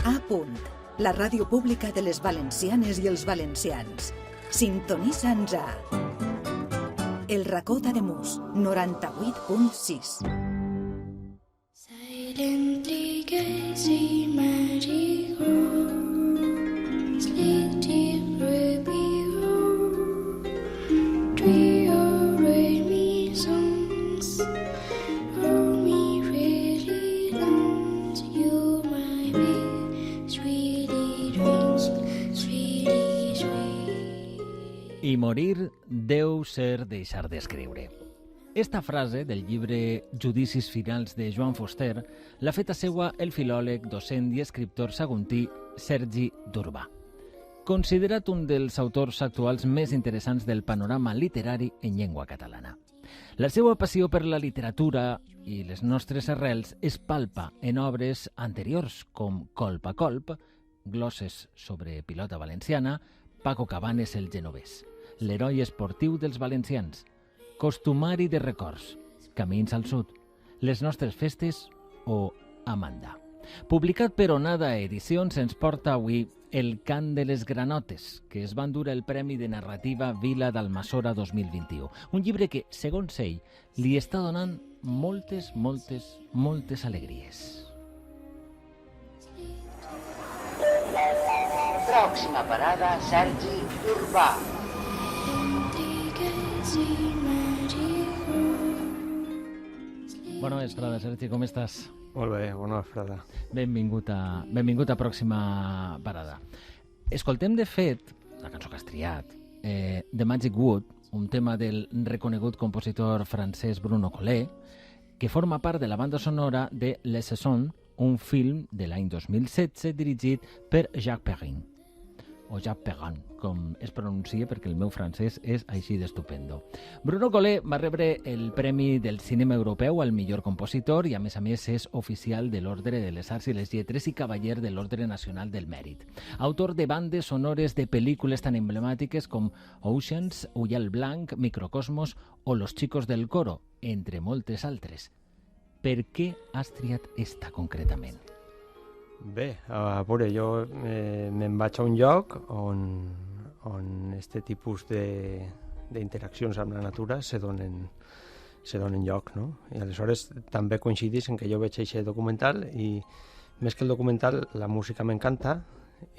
A punt, la ràdio pública de les valencianes i els valencians. Sintonissa'ns a El racó d'Ademús, 98.6. Silently gazing magic rose, sleepy ruby rose, trio re songs, for me really longs you my big sweetie dreams, sweetie sweet. I morir deu ser deixar d'escriure. Esta frase del llibre Judicis finals de Joan Fuster l'ha feta seua el filòleg, docent i escriptor saguntí Sergi Durbà. Considerat un dels autors actuals més interessants del panorama literari en llengua catalana. La seva passió per la literatura i les nostres arrels es palpa en obres anteriors com Colp a colp, glosses sobre pilota valenciana, Paco Cabanes el genovès, l'heroi esportiu dels valencians, Costumari de records, Camins al sud, Les nostres festes o Amanda. Publicat per Onada Edicions, ens porta avui El cant de les granotes, que es va endur el Premi de Narrativa Vila d'Almassora 2021. Un llibre que, segons ell, li està donant moltes alegries. Pròxima parada, Sergi Durbà. Bona vesprada, Sergi, com estàs? Molt bé, bona vesprada. Benvingut a Pròxima Parada. Escoltem, de fet, la cançó que has triat, The Magic Wood, un tema del reconegut compositor francès Bruno Collet, que forma part de la banda sonora de Les Saisons, un film de l'any 2016 dirigit per Jacques Perrin, o Jacques Perrin, com es pronuncia, perquè el meu francès és així d'estupendo. Bruno Collet va rebre el Premi del Cinema Europeu al millor compositor i, a més, és oficial de l'Ordre de les Arts i les Lletres i cavaller de l'Ordre Nacional del Mèrit. Autor de bandes sonores de pel·lícules tan emblemàtiques com Oceans, Ullal Blanc, Microcosmos o Los Chicos del Coro, entre moltes altres. Per què has triat esta concretament? Bé, a veure, jo me'n vaig a un lloc on este tipus d'interaccions amb la natura se donen lloc, no? I aleshores també coincidís en que jo veig aquest documental i més que el documental la música m'encanta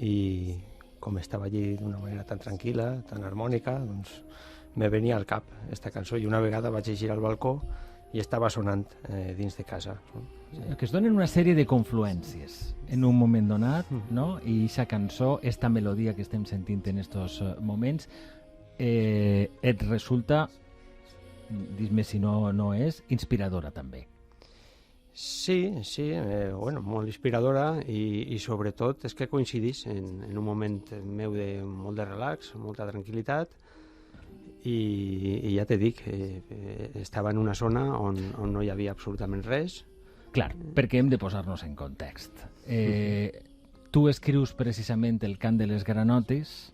i com estava allí d'una manera tan tranquil·la, tan harmònica, doncs me venia al cap esta cançó i una vegada vaig eixir al balcó i estava sonant dins de casa. Que es donen una sèrie de confluències en un moment donat, no? I aquesta cançó, esta melodia que estem sentint en estos moments, et resulta, dis-me si no és, inspiradora també. Sí, bueno, molt inspiradora i sobretot és que coincidís en un moment meu de molt de relax, molta tranquil·litat, i ja te dic, estava en una zona on no hi havia absolutament res. Clar, perquè hem de posar-nos en context. Tu escrius precisament El cant de les granotes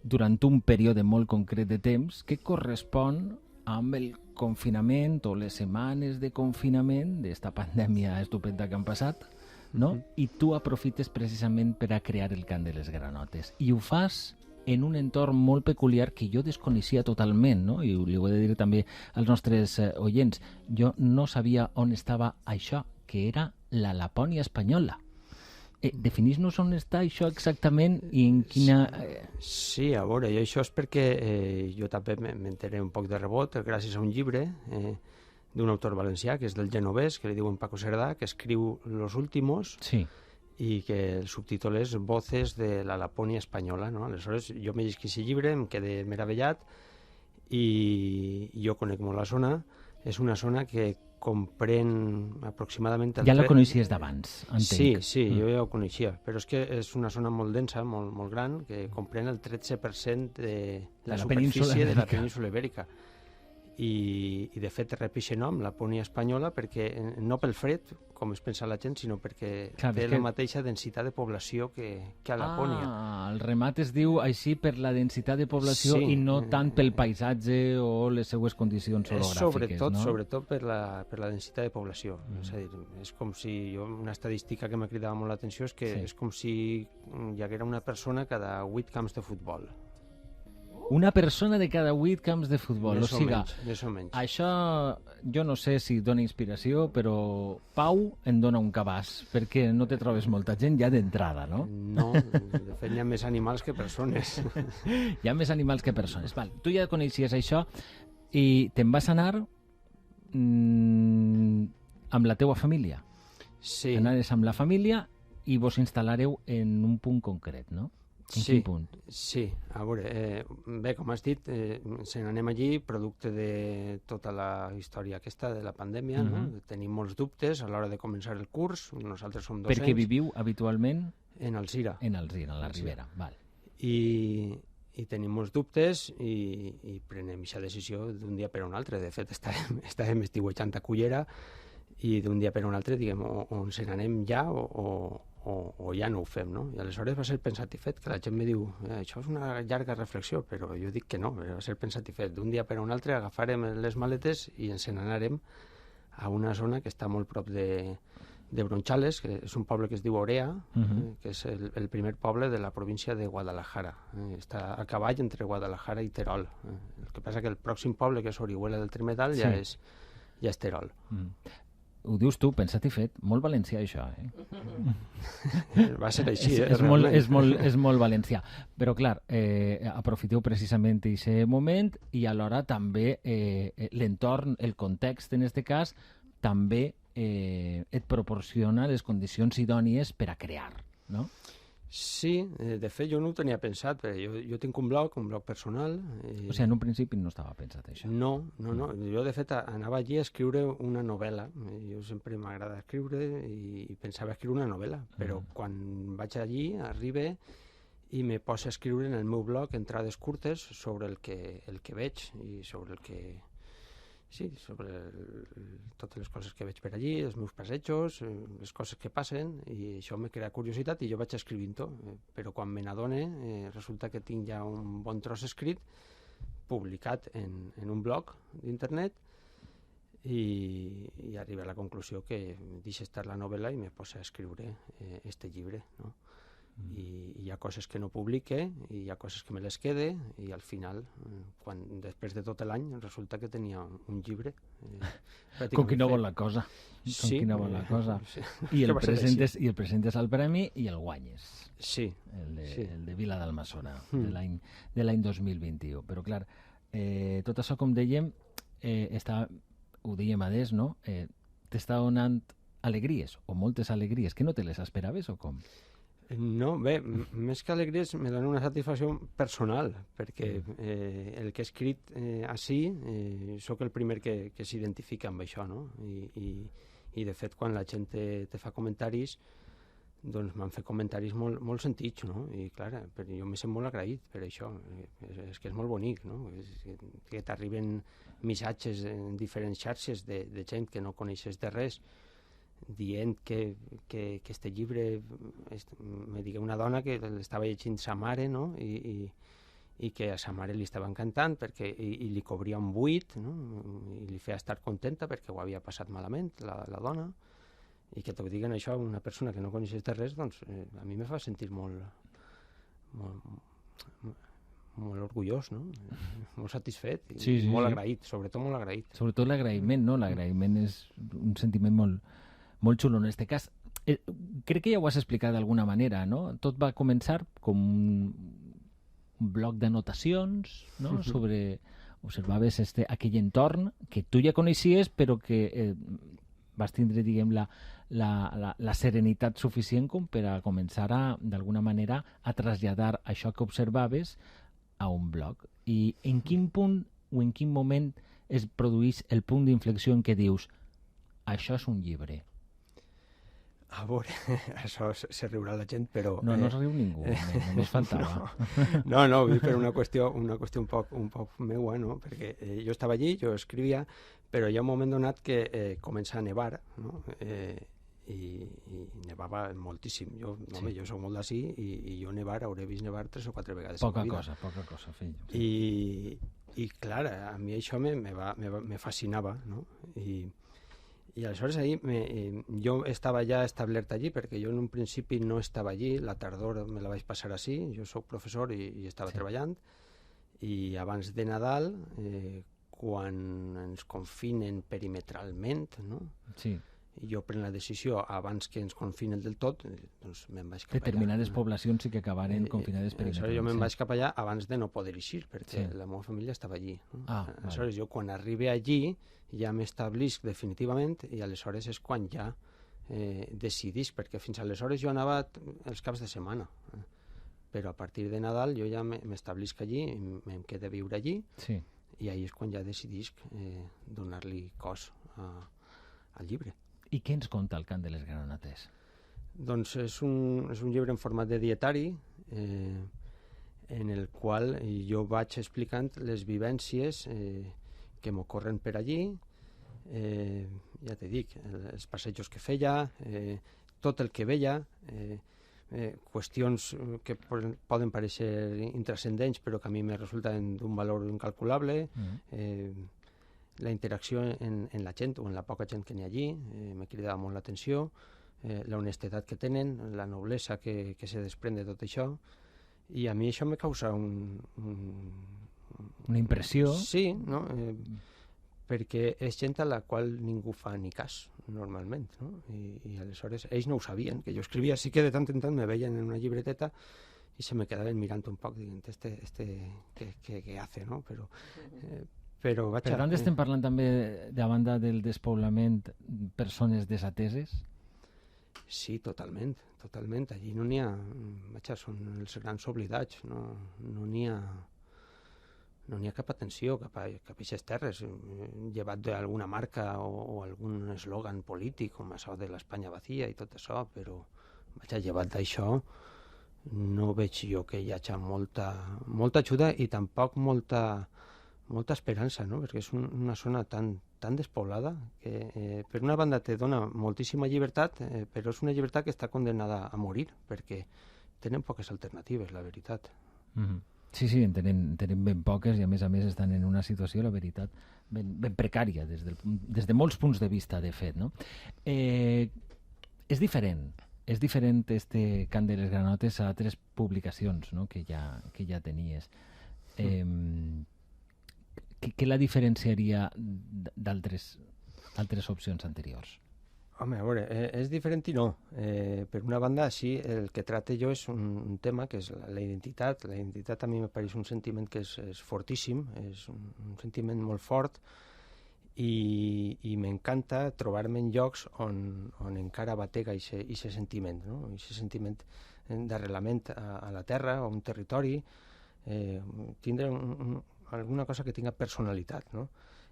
durant un període molt concret de temps que correspon amb el confinament o les setmanes de confinament d'esta pandèmia estupenda que han passat, no? I tu aprofites precisament per a crear El cant de les granotes. I ho fas en un entorn molt peculiar que jo desconeixia totalment, no? I li ho he de dir també als nostres oients. Jo no sabia on estava això, que era la Lapònia espanyola. Definís-nos on està això exactament i en quina... Sí, a veure, i això és perquè jo també m'enteré un poc de rebot gràcies a un llibre d'un autor valencià, que és del genovès, que li diuen Paco Cerdà, que escriu Los Últimos, sí, i que el subtítol és Voces de la Lapònia espanyola, no? Aleshores jo me llegeixo aquest llibre, em quedé meravellat i jo conec molt la zona. És una zona que comprèn aproximadament... Ja la coneixies d'abans, entenc. Sí, jo ja ho coneixia, però és que és una zona molt densa, molt gran, que comprèn el 13% de la superfície de la península Ibèrica. i de fet rep aquest nom, Lapònia espanyola, perquè no pel fred, com es pensa la gent, sinó perquè té la mateixa densitat de població que a Lapònia. El remat es diu així per la densitat de població i no tant pel paisatge o les seues condicions orogràfiques, no? Sobretot per la densitat de població. És a dir, és com si, una estadística que m'ha cridat molt l'atenció és que és com si hi haguera una persona cada 8 camps de futbol. Una persona de cada 8 camps de futbol. Més o menys. Això jo no sé si dona inspiració, però Pau en dona un cabàs, perquè no te trobes molta gent ja d'entrada, no? No, de fet hi ha més animals que persones. Hi ha més animals que persones. Val, tu ja coneixies això i te'n vas anar amb la teua família. Sí. Anaves amb la família i vos instal·lareu en un punt concret, no? En quin punt? Sí, a veure, bé, com has dit, se n'anem allí producte de tota la història aquesta de la pandèmia, no? Tenim molts dubtes a l'hora de començar el curs, nosaltres som docents. Perquè viviu habitualment? En Alzira. En Alzira, a la Ribera, val. I tenim molts dubtes i prenem aquesta decisió d'un dia per un altre. De fet, estàvem estiuejant a Cullera i d'un dia per un altre, diguem, o ens n'anem ja o ja no ho fem, no? I aleshores va ser pensat i fet, que la gent me diu això és una llarga reflexió, però jo dic que no, va ser pensat i fet. D'un dia per un altre agafarem les maletes i ens n'anarem a una zona que està molt prop de Bronchales, que és un poble que es diu Orea, que és el primer poble de la província de Guadalajara. Està a cavall entre Guadalajara i Terol. El que passa que el pròxim poble, que és Orihuela del Tremedal, ja és Terol. Ho dius tu, pensat i fet. Molt valencià, això, Va ser així, és molt valencià. Però, clar, aprofiteu precisament aquest moment i alhora també l'entorn, el context, en aquest cas, també et proporciona les condicions idònies per a crear, no? Sí, de fet jo no ho tenia pensat, perquè jo tinc un blog personal. O sigui, en un principi no estava pensat això. No. Jo de fet anava allí a escriure una novel·la. Jo sempre m'agrada escriure i pensava escriure una novel·la, però quan vaig allí, arribe i me poso a escriure en el meu blog entrades curtes sobre el que veig i sobre el que... Sí, sobre totes les coses que veig per allí, els meus passejos, les coses que passen, i això me crea curiositat i jo vaig escrivint-ho, però quan me n'adone resulta que tinc ja un bon tros escrit publicat en un blog d'internet i arriba a la conclusió que deixo estar la novel·la i me poso a escriure este llibre, no? I hi ha coses que no publique i hi ha coses que me les quede i al final, després de tot l'any, resulta que tenia un llibre com qui no vol la cosa. Sí. I el presentes al premi i el guanyes. Sí. El de Vila d'Almassora, de l'any 2021. Però clar, tot això, com dèiem, ho dèiem adés, no? T'està donant alegries, o moltes alegries, que no te les esperaves o com? No, bé, més que alegries me dona una satisfacció personal, perquè el que he escrit així sóc el primer que s'identifica amb això, no? I de fet, quan la gent te fa comentaris, doncs m'han fet comentaris molt sentits, no? I clar, jo m'he sent molt agraït per això, és que és molt bonic, no? Que t'arriben missatges en diferents xarxes de gent que no coneixes de res, dient que este llibre me digui una dona que l'estava llegint sa mare, no? I que a sa mare li estava encantant perquè i li cobria un buit, no? I li feia estar contenta perquè ho havia passat malament la dona, i que t'ho diguen això a una persona que no coneixes de res, doncs a mi me fa sentir molt orgullós, no? Molt satisfet i molt agraït, sobretot molt agraït. Sobretot l'agraïment, no? L'agraïment és un sentiment molt xulo en aquest cas. Crec que ja ho has explicat d'alguna manera, no? Tot va començar com un bloc d'anotacions, no? Sobre... Observaves aquell entorn que tu ja coneixies, però que vas tindre, diguem, la serenitat suficient com per a començar d'alguna manera a traslladar això que observaves a un blog. I en quin punt o en quin moment es produeix el punt d'inflexió en què dius això és un llibre? A veure, això se riurà la gent, però... No es riu ningú, només faltava. No, vull dir per una qüestió un poc meua, no? Perquè jo estava allí, jo escrivia, però hi ha un moment donat que comença a nevar, no? I nevava moltíssim. Jo soc molt d'ací i jo hauré vist nevar 3 o 4 vegades Poca en la vida. cosa, fill. Sí. I clar, a mi això me fascinava, no? I aleshores jo estava ja establert allí, perquè jo en un principi no estava allí, la tardor me la vaig passar així, jo sóc professor i estava treballant, i abans de Nadal, quan ens confinen perimetralment, no? Sí. Jo prenc la decisió abans que ens confinen del tot, doncs me'n vaig cap allà. Determinades poblacions sí que acabaren confinades perimetralment. Jo me'n vaig cap allà abans de no poder eixir, perquè la meva família estava allí. No? Aleshores, jo quan arribe allí ja m'establisc definitivament i aleshores és quan ja decidisc, perquè fins aleshores jo anava els caps de setmana. Però a partir de Nadal jo ja m'establisc allí, em quedo a viure allí, i ahir és quan ja decidisc donar-li cos al llibre. I què ens conta el Cant de les Granotes? Doncs és un llibre en format de dietari en el qual jo vaig explicant les vivències que m'ocorren per allí, ja t'he dit, els passejos que feia, tot el que veia, qüestions que poden parèixer intrascendents però que a mi me resulten d'un valor incalculable, la interacció en la gent o en la poca gent que n'hi ha allí me cridava molt l'atenció, la honestedat que tenen, la noblesa que se desprèn de tot això, i a mi això me causa una impressió. Sí, no? Perquè és gent a la qual ningú fa ni cas, normalment, no? I aleshores ells no ho sabien, que jo escrivia, sí que de tant en tant me veien en una llibreteta i se me quedaven mirant un poc, dient, què hace, no? Però per tant, estem parlant també, de banda del despoblament, persones desateses? Sí, totalment. Allí no n'hi ha... són els grans oblidats, no n'hi ha cap atenció cap a aquestes terres, llevat d'alguna marca o algun eslògan polític, com això de l'Espanya vacía i tot això, però llevat d'això no veig jo que hi hagi molta ajuda i tampoc molta esperança, no? Perquè és una zona tan despoblada que per una banda te dona moltíssima llibertat, però és una llibertat que està condenada a morir, perquè tenen poques alternatives, la veritat. Sí, en tenen ben poques i a més estan en una situació, la veritat, ben precària des de molts punts de vista, de fet, no? És diferent este Cant de les Granotes a altres publicacions, no? que ja tenies. Què la diferenciaria d'altres opcions anteriors? Home, a veure, és diferent i no. Per una banda, sí, el que tracte jo és un tema que és la identitat. La identitat a mi me pareix un sentiment que és fortíssim, és un sentiment molt fort i m'encanta trobar-me en llocs on encara batega aquest sentiment, no? Aquest sentiment d'arrelament a la terra, a un territori, tindre alguna cosa que tinga personalitat, no?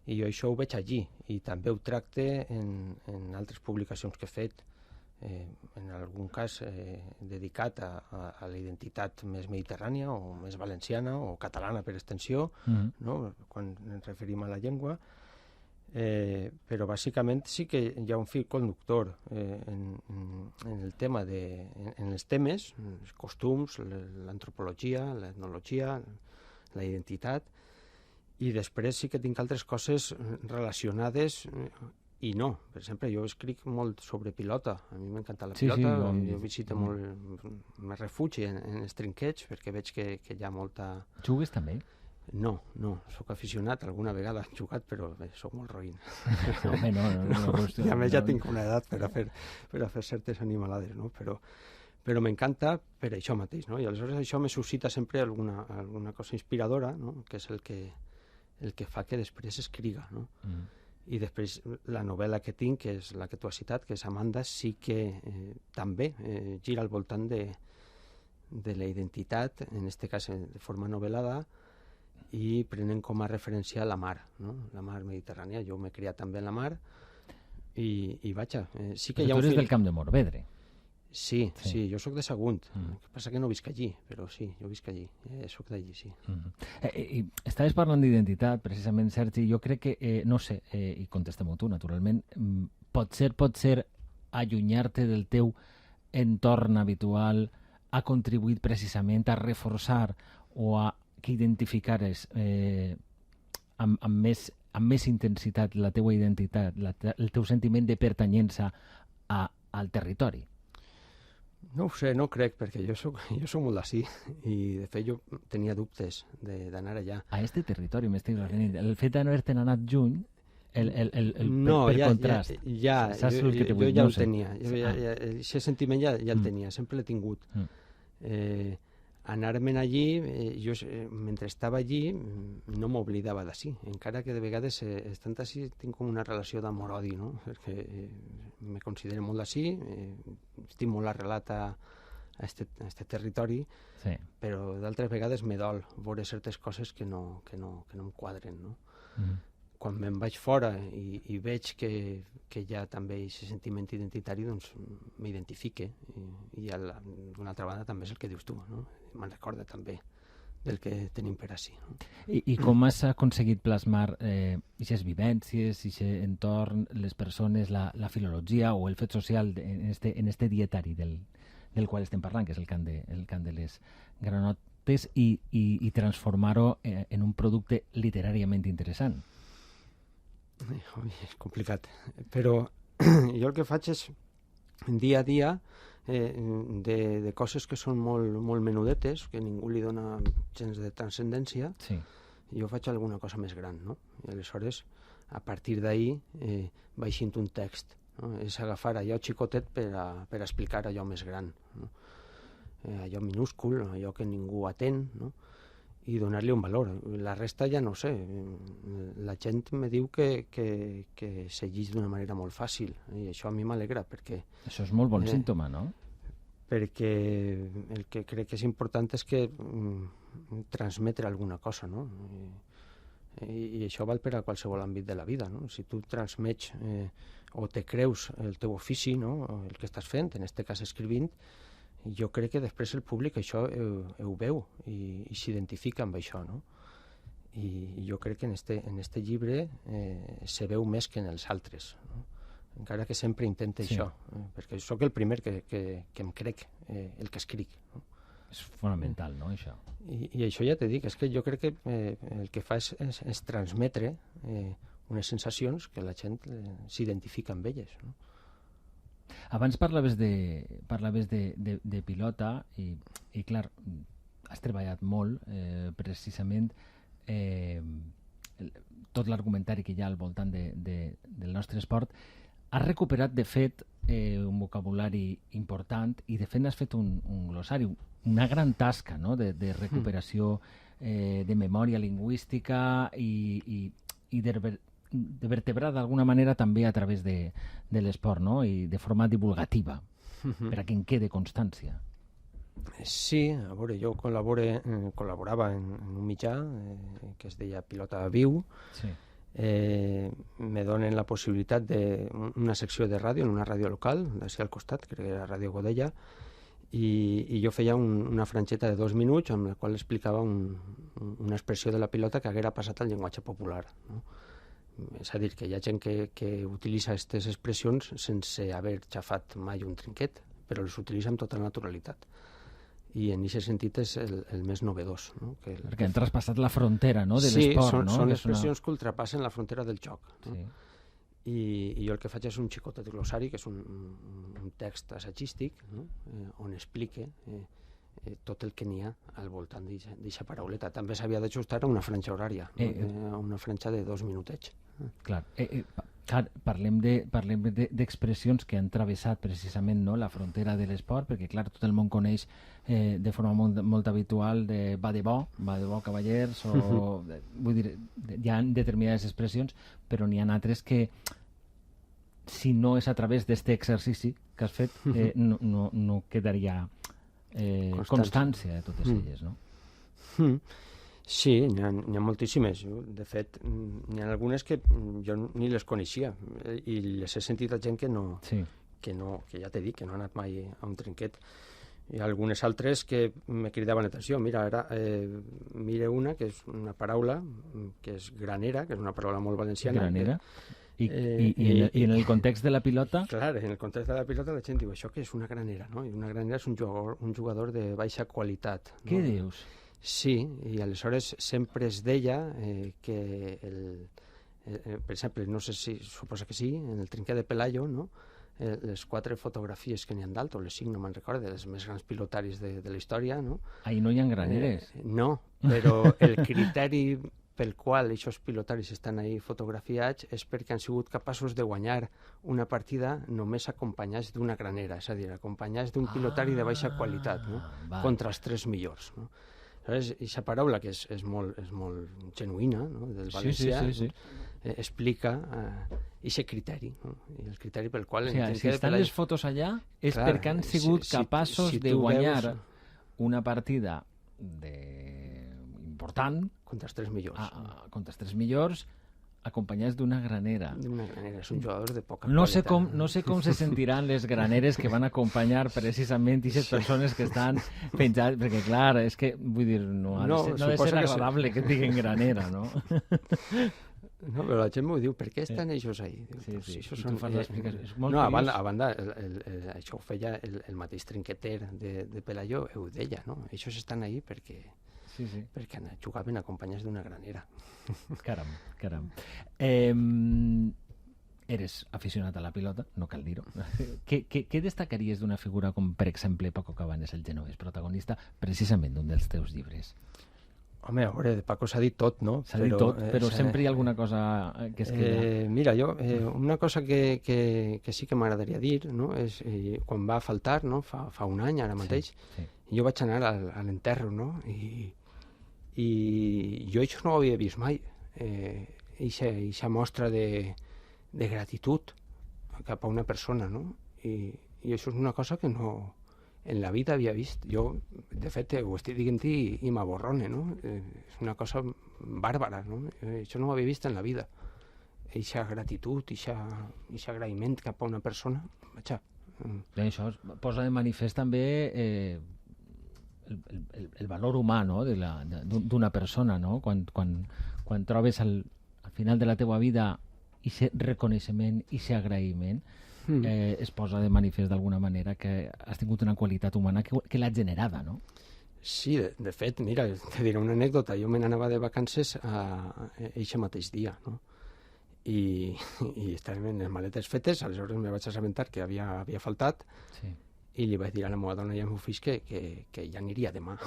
I jo això ho veig allí, i també ho tracte en altres publicacions que he fet, en algun cas dedicat a la identitat més mediterrània o més valenciana o catalana per extensió, no? Quan ens referim a la llengua, però bàsicament sí que hi ha un fil conductor en el tema en els temes, els costums, l'antropologia, l'etnologia, la identitat, i després sí que tinc altres coses relacionades i no. Per exemple, jo escric molt sobre pilota. A mi m'encanta la pilota. Jo visito molt, me refugi en els trinquets perquè veig que hi ha molta... Jugues també? No, soc aficionat. Alguna vegada he jugat, però bé, soc molt roïn. Home, no. I a més ja tinc una edat per a fer certes animalades, no? Però m'encanta per això mateix, no? I aleshores això me suscita sempre alguna cosa inspiradora, no? Que és el que fa que després escriga, no? I després la novel·la que tinc, que és la que tu has citat, que és Amanda, sí que també gira al voltant de la identitat, en aquest cas de forma novel·lada, i prenen com a referència la mar, no? La mar Mediterrània. Jo m'he criat també en la mar i vaja, sí que hi ha tu eres del Camp de Morvedre. Sí, jo sóc de Sagunt. El que passa que no visc allí, però sí, jo visc allí. Sóc d'allí, sí. I estaves parlant d'identitat, precisament, Sergi. Jo crec que, no sé, i contesta-m'ho tu, naturalment, pot ser allunyar-te del teu entorn habitual ha contribuït precisament a reforçar o a que identificares amb més intensitat la teua identitat, el teu sentiment de pertanyença al territori? No ho sé, no crec, perquè jo soc molt d'ací i de fet jo tenia dubtes d'anar allà. A este territori m'estic referint. El fet d'haver-te'n anat juny, no, per contrast. Saps el que jo ja el tenia. Aquest sentiment ja el tenia, sempre l'he tingut. Anar-me'n allí, jo mentre estava allí no m'oblidava d'ací, encara que de vegades estant ací tinc com una relació d'amor-odi, no? Perquè me considero molt d'ací, estic molt arrelat a este territori, però d'altres vegades me dol veure certes coses que no em quadren, no? Quan me'n vaig fora i veig que hi ha també aquest sentiment identitari, doncs m'identifique. I d'una altra banda també és el que dius tu, no? Me'n recorda també del que tenim per ací. No? I com has aconseguit plasmar aquestes vivències, aquest entorn, les persones, la filologia o el fet social en este dietari del qual estem parlant, que és el cant de les granotes, i transformar-ho en un producte literàriament interessant? És complicat, però jo el que faig és dia a dia de coses que són molt menudetes, que ningú li dona gens de transcendència, jo faig alguna cosa més gran, no? I aleshores, a partir d'ahir, vaig fent un text, no? És agafar allò xicotet per a explicar allò més gran, no? Allò minúscul, allò que ningú atén, no? I donar-li un valor. La resta ja no sé. La gent me diu que se llegeix d'una manera molt fàcil, i això a mi m'alegra, perquè... Això és molt bon símptoma, no? Perquè el que crec que és important és que transmetre alguna cosa, no? I això val per a qualsevol àmbit de la vida, no? Si tu transmets o te creus el teu ofici, no? El que estàs fent, en aquest cas escrivint, jo crec que després el públic això ho veu i s'identifica amb això, no? I jo crec que en este llibre se veu més que en els altres, no? Encara que sempre intente això, perquè sóc el primer que em crec el que escric, no? És fonamental, no, això? I això ja t'he dit, és que jo crec que el que fa és transmetre unes sensacions que la gent s'identifica amb elles, no? Abans parlaves de pilota i clar, has treballat molt precisament tot l'argumentari que hi ha al voltant del nostre esport. Has recuperat, de fet, un vocabulari important i, de fet, has fet un glossari, una gran tasca, no?, de recuperació de memòria lingüística i de vertebrar d'alguna manera també a través de l'esport, no?, i de forma divulgativa, per a que en quede constància. Sí, a veure, jo col·laborava en un mitjà que es deia Pilota Viu. Me donen la possibilitat d'una secció de ràdio en una ràdio local, d'ací al costat, crec que era Ràdio Godella, i jo feia una franxeta de 2 minuts amb la qual explicava una expressió de la pilota que haguera passat al llenguatge popular, no? És a dir, que hi ha gent que utilitza aquestes expressions sense haver xafat mai un trinquet, però les utilitza amb tota naturalitat. I en aquest sentit és el més novedós, no? Perquè han traspassat la frontera, no?, de l'esport, no? Sí, són expressions que ultrapassen la frontera del joc, no? I jo el que faig és un xicotet glossari, que és un text assagístic, no?, on explique tot el que n'hi ha al voltant d'aquesta parauleta. També s'havia d'ajustar a una franja horària, a una franja de 2 minutets. Clar, parlem d'expressions que han travessat precisament, no?, la frontera de l'esport, perquè clar, tot el món coneix de forma molt habitual de va de bo cavallers, o vull dir, hi ha determinades expressions, però n'hi ha altres que si no és a través d'aquest exercici que has fet no quedaria constància de totes elles, no? Sí, n'hi ha moltíssimes. De fet, n'hi ha algunes que jo ni les coneixia i les he sentit a gent que que ja t'he dit, que no he anat mai a un trinquet. Hi ha algunes altres que me cridaven l'atenció. Mira, ara mira una que és una paraula que és granera, que és una paraula molt valenciana. Granera? I en el context de la pilota? Clar, en el context de la pilota la gent diu això que és una granera, no? I una granera és un jugador de baixa qualitat. No? Què dius? Sí, i aleshores sempre es deia que per exemple, no sé si, suposa que sí, en el trinquet de Pelayo, no? Les 4 fotografies que n'hi ha dalt, o les 5, no me'n recordo, dels més grans pilotaris de la història, no? Ahí no hi ha graneres. No, però el criteri pel qual aquests pilotaris estan ahí fotografiats és perquè han sigut capaços de guanyar una partida només acompanyats d'una granera, és a dir, acompanyats d'un pilotari de baixa qualitat, no? Contra els 3 millors. No? Aquesta paraula, que és molt genuïna, no? Del valencià, sí. Explica aquest criteri, no? I el criteri pel qual... O sigui, si estan les fotos allà és perquè han sigut capaços de guanyar una partida important contra els 3 millors. Contra els 3 millors, acompanyats d'una granera. D'una granera, és un jugador de poca qualitat. qualitat. No sé com se sentiran les graneres que van acompanyar precisament aquestes persones que estan penjades, perquè clar, és que, vull dir, no ha de ser agradable que diguin granera, no? No, però la gent m'ho diu, per què estan ells ahí? Sí, si tu fas l'explicació. És molt curiós. A banda, això ho feia el mateix trinqueter de Pelayo, ho deia, no? Ells estan ahí perquè jugaven acompanyats d'una granera. Caram. Eres aficionat a la pilota, no cal dir-ho. Què destacaries d'una figura com, per exemple, Paco Cabanes, el genovès, protagonista precisament d'un dels teus llibres? Home, a veure, de Paco s'ha dit tot, no? S'ha dit tot, però sempre hi ha alguna cosa que es queda. Mira, una cosa que sí que m'agradaria dir, no? És quan va faltar, no? Fa un any, ara mateix, jo vaig anar a l'enterro, no? I jo això no ho havia vist mai. Eixa mostra de gratitud cap a una persona, no? I això és una cosa que no en la vida havia vist. Jo, de fet, ho estic dient i m'aborrone, no? És una cosa bàrbara, no? Això no ho havia vist en la vida. Eixa gratitud, eixa agraïment cap a una persona, vaja. Això posa de manifest també el valor humà, no? D'una persona, no? Quan trobes al final de la teva vida aquest reconeixement, aquest agraïment, es posa de manifest d'alguna manera que has tingut una qualitat humana que l'ha generada, no? Sí, de fet, mira, te diré una anècdota. Jo me n'anava de vacances eixe mateix dia, no? I estaven les maletes fetes, aleshores me vaig assabentar que havia faltat, i li vaig dir a la meva dona i al meu fill que ja aniria demà.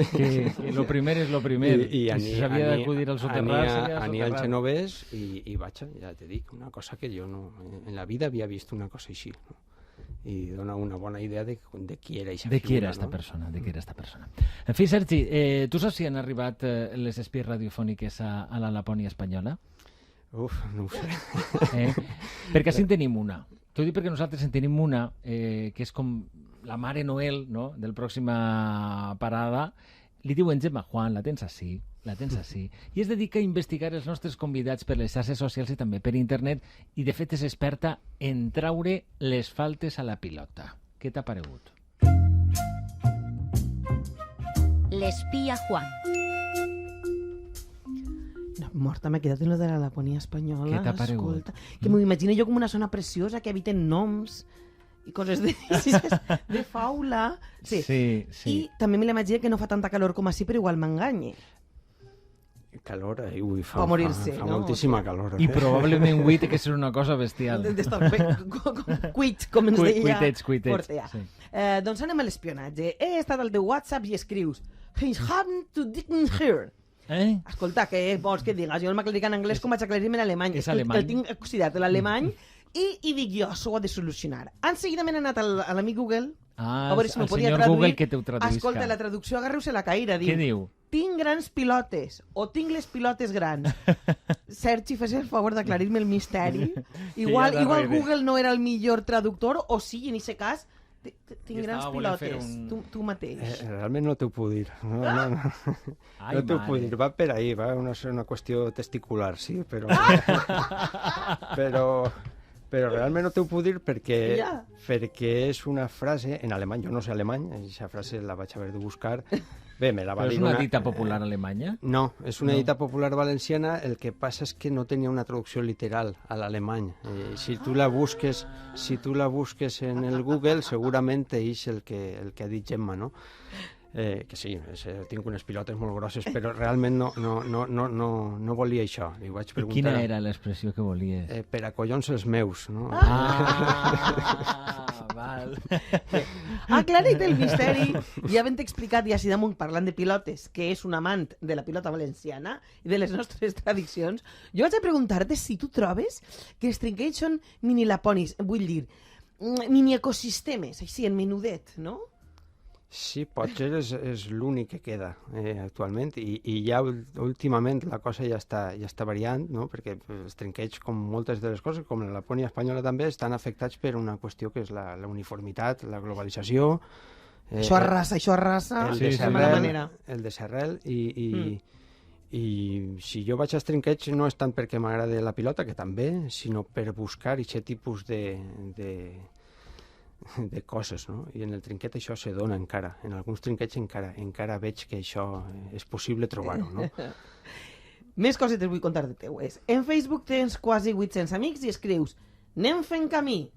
Que lo primer és lo primer. I si s'havia d'acudir al soterrar, aniria al genovès i vaig, ja te dic, una cosa que jo no, en la vida havia vist una cosa així, no? I dona una bona idea de qui era aquesta figura. De qui era esta persona. En fi, Sergi, tu saps si han arribat les espies radiofòniques a la Lapònia espanyola? Uf, no ho sé. Perquè així en tenim una. T'ho dic perquè nosaltres en tenim una que és com la Mare Noel, no?, del pròxima parada. Li diuen Gemma Juan, la tens ací, i es dedica a investigar els nostres convidats per les xarxes socials i també per internet, i de fet és experta en traure les faltes a la pilota. Què t'ha paregut? L'espia Juan. Morta, m'he quedat en lo de la Laponia espanyola. Què t'ha paregut? Escolta, que m'ho imagino jo com una zona preciosa que habiten noms i coses de faula. Sí. I també me l'imagino que no fa tanta calor com així, però igual m'enganye. Calor, ui, fa morir-se, fa moltíssima calor. I probablement avui té que ser una cosa bestial. Cuit, com ens deia. Cuitets. Doncs anem a l'espionatge. He estat al teu WhatsApp i escrius "He's having to dig here". Escolta, què vols que digues? Jo el m'aclaric en anglès com vaig aclarir-me en alemany. És alemany. El tinc oxidat, l'alemany, i dic jo, això ho ha de solucionar. Seguidament he anat a l'amic Google, a veure si m'ho podia traduir. Google que t'ho traduïsca. Escolta, la traducció agarreu-se la caïra. Què diu? Tinc grans pilotes, o tinc les pilotes grans. Sergi, fes el favor d'aclarir-me el misteri. Igual Google no era el millor traductor, o sí, en aquest cas, tinc grans pilotes, tu mateix. Realment no t'ho puc dir. No t'ho puc dir. Va per ahí, va una qüestió testicular, sí, però... Però realment no t'ho puc dir perquè, Ja. perquè és una frase en alemany, jo no sé alemany, aquesta frase la vaig haver de buscar. Bé, me la va Però és dir una dita popular alemanya? No, és una dita popular valenciana, el que passa és que no tenia una traducció literal a l'alemany. Si tu la busques en el Google, segurament és el que ha dit Gemma, no? Que sí, tinc unes pilotes molt grosses, però realment no volia això. Li vaig I preguntar... quina era l'expressió que volies? Per a collons els meus, no? Val. Aclarit el misteri, ja ben t'he explicat i així damunt parlant de pilotes, que és un amant de la pilota valenciana i de les nostres tradicions, jo vaig a preguntar-te si tu trobes que els trinquets són mini laponis, vull dir, mini ecosistemes, així en menudet, no? Sí, potser és l'únic que queda actualment i ja últimament la cosa ja està variant, no? Perquè els trinquets, com moltes de les coses, com la Lapònia espanyola també, estan afectats per una qüestió que és la uniformitat, la globalització... Això arrasa, de mala manera. El de Serrel i si jo vaig als trinquets no és tant perquè m'agrada la pilota, que també, sinó per buscar aquest tipus de coses, no? I en el trinquet això se dona encara. En alguns trinquets encara veig que això és possible trobar-ho, no? Més coses te vull contar de teues. En Facebook tens quasi 800 amics i escrius «Anem fent camí».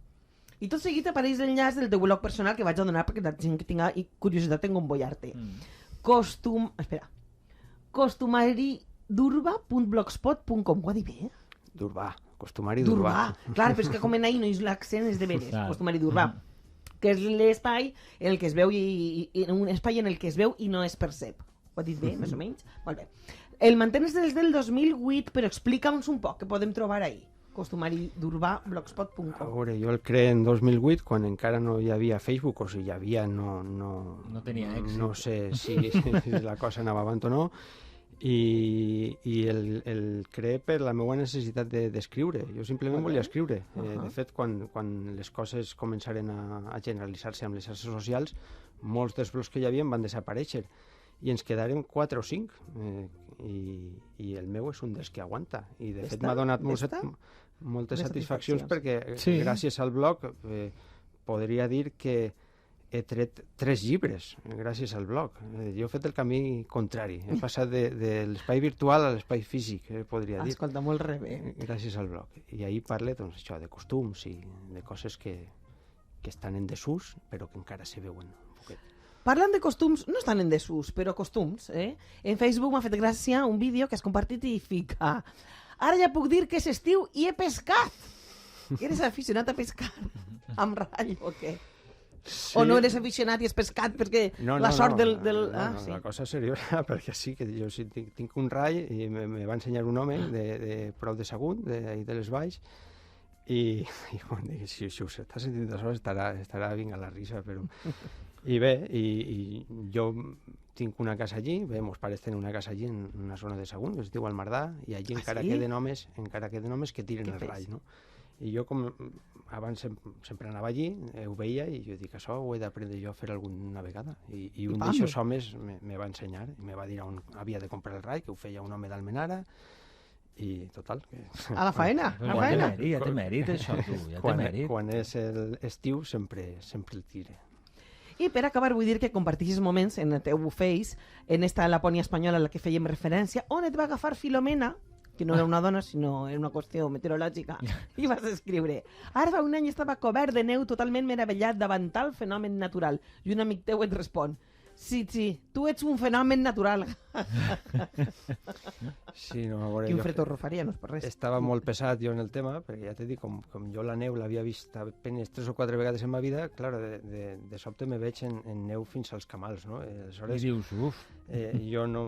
I tot seguit apareix l'enllaç del teu blog personal que vaig a donar perquè la gent que tinga curiositat en gombollar-te. costumaridurba.blogspot.com. Ho ha dit bé? D'Urbà, costumari d'Urbà. Clar, però és que com en ahí no és l'accent, és de veres. Costumari d'Urbà. Que és l'espai en el que es veu i un espai en el que es veu i no es percep. Ho ha dit bé, més o menys? Molt bé. El mantens des del 2008, però explica'ns un poc què podem trobar ahí. costumaridurba.blogspot.com. A veure, jo el creé en 2008, quan encara no hi havia Facebook, o si hi havia, no tenia èxit. No sé si la cosa anava avant o no, i el creé per la meva necessitat d'escriure. Jo simplement volia escriure. De fet, quan les coses començaren a generalitzar-se amb les xarxes socials, molts dels blogs que hi havia van desaparèixer i ens quedarem 4 o 5 i el meu és un dels que aguanta i de fet m'ha donat moltes satisfaccions perquè gràcies al blog podria dir que he tret 3 llibres gràcies al blog. Jo he fet el camí contrari. He passat de l'espai virtual a l'espai físic, podria dir. Escolta, molt rebé. Gràcies al blog. I ahir parle, doncs, això, de costums i de coses que estan en desús, però que encara se veuen un poquet. Parlant de costums, no estan en desús, però costums, En Facebook m'ha fet gràcia un vídeo que has compartit i fica «Ara ja puc dir que és estiu i he pescat!» Eres aficionat a pescar? Amb ratll o què? Sí. O no eres aficionat i has pescat perquè la sort del... sí. La cosa és seriosa, perquè sí, que jo sí, tinc un ratll i me va ensenyar un home de prou de Sagunt, de les Valls, i dic, si us està sentint de sol estarà vinga la risa, però... I bé, i jo tinc una casa allí, bé, meus pares tenen una casa allí en una zona de Sagunt, que es diu Almardà, i allí encara queden homes que tiren el ratll, no? I jo, com abans sempre anava allí, ho veia, i jo dic, això ho he d'aprendre jo a fer alguna vegada. I un d'aixòs homes me va ensenyar, i me va dir on havia de comprar el ratll, que ho feia un home d'Almenara, i total... A la faena, a la faena. Ja té mèrit, això, tu, ja té mèrit. Quan és l'estiu sempre el tire. I per acabar vull dir que compartixes moments en el teu Face, en esta Lapònia espanyola a la que fèiem referència, on et va agafar Filomena, que no era una dona, sinó era una qüestió meteorològica, i vas escriure: «Ara fa un any estava cobert de neu totalment meravellat davant tal fenomen natural». I un amic teu et respon: «Sí, tu ets un fenomen natural». Sí, no, a veure, Quin fred ho faria, no és per res. Estava molt pesat jo en el tema, perquè ja t'he dit, com jo la neu l'havia vist apenas 3 o 4 vegades en ma vida, clar, de sobte me veig en neu fins als camals, no? I dius, uf. Jo no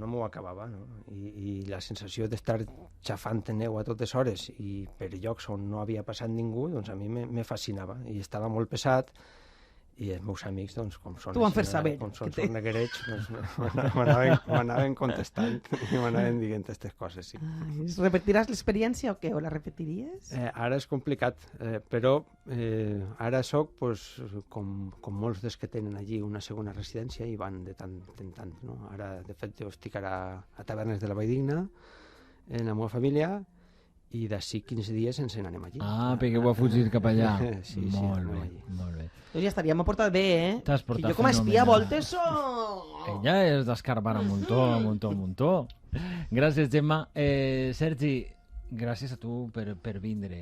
m'ho acabava, no? I la sensació d'estar xafant en neu a totes hores i per llocs on no havia passat ningú, doncs a mi me fascinava i estava molt pesat. I els meus amics, doncs, com són sorneguerets, m'anaven contestant i m'anaven dient aquestes coses, sí. Repetiràs l'experiència o què? O la repetiries? Ara és complicat, però ara soc, com molts dels que tenen allí una segona residència i van de tant en tant, no? Ara, de fet, jo estic ara a Tavernes de la Valldigna, en la meva família, i d'ací 15 dies ens n'anem allí. Ah, perquè ho a fugir cap allà. Sí, molt anem bé, allí. molt bé. Doncs ja estaria, m'ha portat bé, eh? T'has portat Que jo com a espia a fenomenal. voltes Ella és d'escarbar a muntó. Gràcies, Gemma. Sergi, gràcies a tu per vindre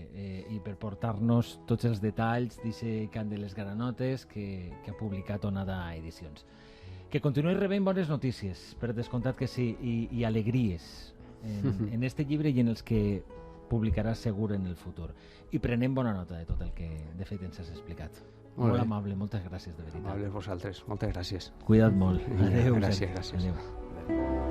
i per portar-nos tots els detalls d'aquest cant de les granotes que ha publicat Onada Edicions. Que continuïs rebent bones notícies, per descomptat que sí, i alegries en este llibre i en els que publicaràs segur en el futur. I prenem bona nota de tot el que de fet ens has explicat. Molt Molt bé. amable, moltes gràcies, de veritat. Amable vosaltres, moltes gràcies. Cuida't molt. Adéu. Gràcies, Sergi. gràcies. Adéu.